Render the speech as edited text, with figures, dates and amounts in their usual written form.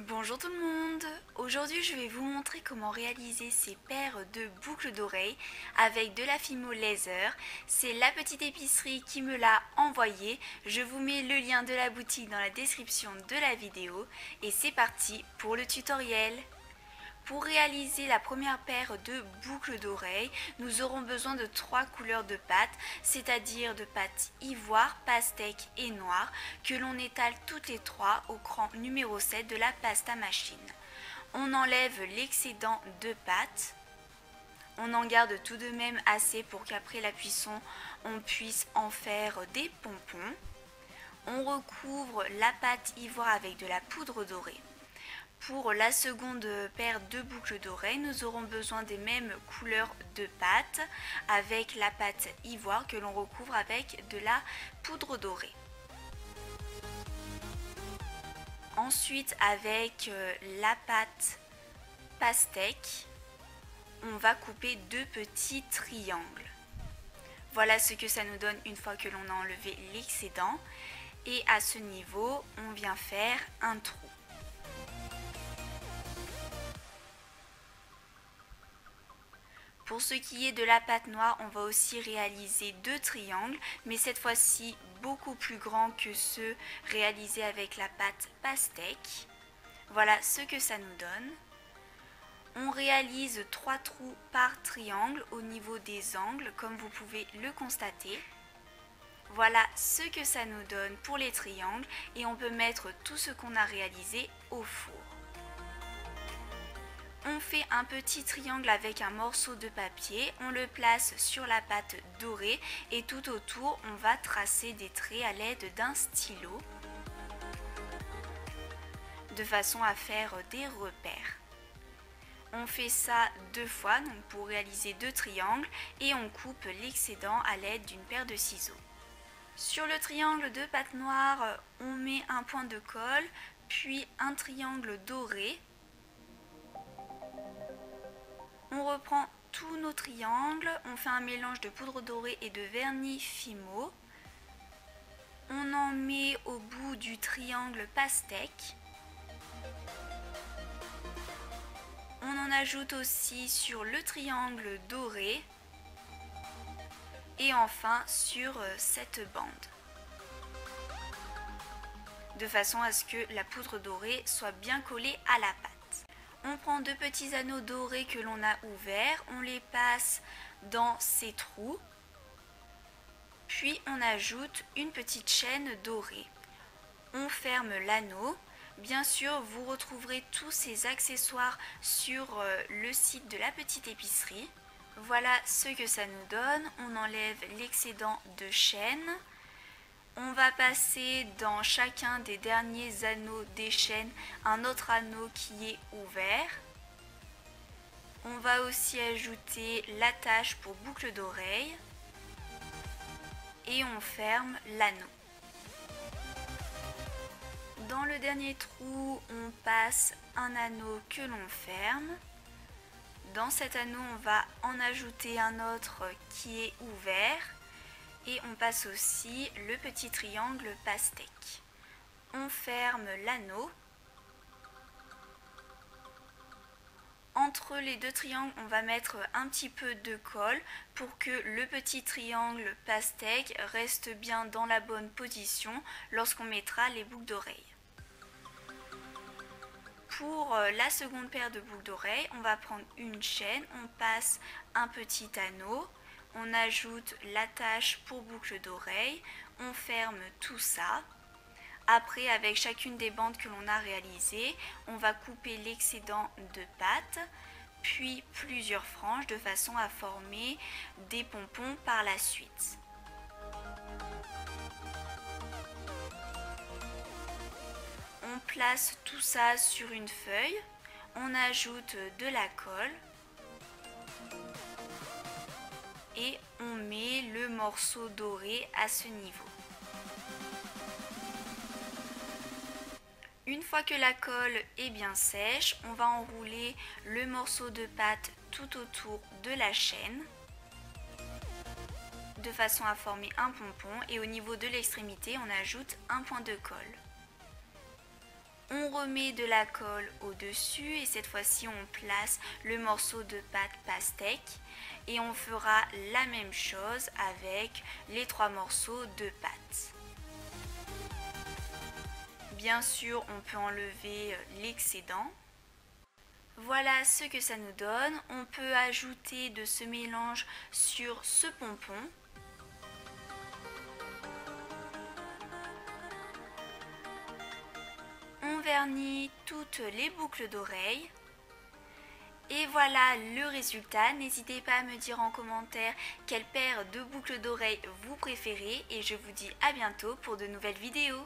Bonjour tout le monde. Aujourd'hui je vais vous montrer comment réaliser ces paires de boucles d'oreilles avec de la Fimo Laser. C'est la petite épicerie qui me l'a envoyé. Je vous mets le lien de la boutique dans la description de la vidéo et c'est parti pour le tutoriel. Pour réaliser la première paire de boucles d'oreilles, nous aurons besoin de 3 couleurs de pâte, c'est-à-dire de pâte ivoire, pastèque et noire, que l'on étale toutes les 3 au cran numéro 7 de la pasta machine. On enlève l'excédent de pâte. On en garde tout de même assez pour qu'après la cuisson, on puisse en faire des pompons. On recouvre la pâte ivoire avec de la poudre dorée. Pour la seconde paire de boucles d'oreilles, nous aurons besoin des mêmes couleurs de pâte avec la pâte ivoire que l'on recouvre avec de la poudre dorée. Ensuite, avec la pâte pastèque, on va couper 2 petits triangles. Voilà ce que ça nous donne une fois que l'on a enlevé l'excédent. Et à ce niveau, on vient faire un trou. Pour ce qui est de la pâte noire, on va aussi réaliser 2 triangles, mais cette fois-ci beaucoup plus grands que ceux réalisés avec la pâte pastèque. Voilà ce que ça nous donne. On réalise 3 trous par triangle au niveau des angles, comme vous pouvez le constater. Voilà ce que ça nous donne pour les triangles et on peut mettre tout ce qu'on a réalisé au four. On fait un petit triangle avec un morceau de papier, on le place sur la pâte dorée et tout autour on va tracer des traits à l'aide d'un stylo de façon à faire des repères. On fait ça 2 fois donc pour réaliser 2 triangles et on coupe l'excédent à l'aide d'une paire de ciseaux. Sur le triangle de pâte noire, on met un point de colle puis un triangle doré. On reprend tous nos triangles, on fait un mélange de poudre dorée et de vernis Fimo. On en met au bout du triangle pastèque. On en ajoute aussi sur le triangle doré. Et enfin sur cette bande. De façon à ce que la poudre dorée soit bien collée à la pâte. On prend 2 petits anneaux dorés que l'on a ouverts, on les passe dans ces trous, puis on ajoute une petite chaîne dorée. On ferme l'anneau. Bien sûr, vous retrouverez tous ces accessoires sur le site de la petite épicerie. Voilà ce que ça nous donne. On enlève l'excédent de chaîne. On va passer dans chacun des derniers anneaux des chaînes un autre anneau qui est ouvert. On va aussi ajouter l'attache pour boucle d'oreille et on ferme l'anneau. Dans le dernier trou, on passe un anneau que l'on ferme. Dans cet anneau, on va en ajouter un autre qui est ouvert. Et on passe aussi le petit triangle pastèque. On ferme l'anneau. Entre les 2 triangles, on va mettre un petit peu de colle pour que le petit triangle pastèque reste bien dans la bonne position lorsqu'on mettra les boucles d'oreilles. Pour la seconde paire de boucles d'oreilles, on va prendre une chaîne, on passe un petit anneau. On ajoute l'attache pour boucle d'oreille, on ferme tout ça. Après, avec chacune des bandes que l'on a réalisées, on va couper l'excédent de pâte, puis plusieurs franges de façon à former des pompons par la suite. On place tout ça sur une feuille, on ajoute de la colle. Et on met le morceau doré à ce niveau. Une fois que la colle est bien sèche, on va enrouler le morceau de pâte tout autour de la chaîne de façon à former un pompon et au niveau de l'extrémité, on ajoute un point de colle. On remet de la colle au-dessus et cette fois-ci on place le morceau de pâte pastèque et on fera la même chose avec les 3 morceaux de pâte. Bien sûr, on peut enlever l'excédent. Voilà ce que ça nous donne. On peut ajouter de ce mélange sur ce pompon. On vernit toutes les boucles d'oreilles. Et voilà le résultat. N'hésitez pas à me dire en commentaire quelle paire de boucles d'oreilles vous préférez et je vous dis à bientôt pour de nouvelles vidéos.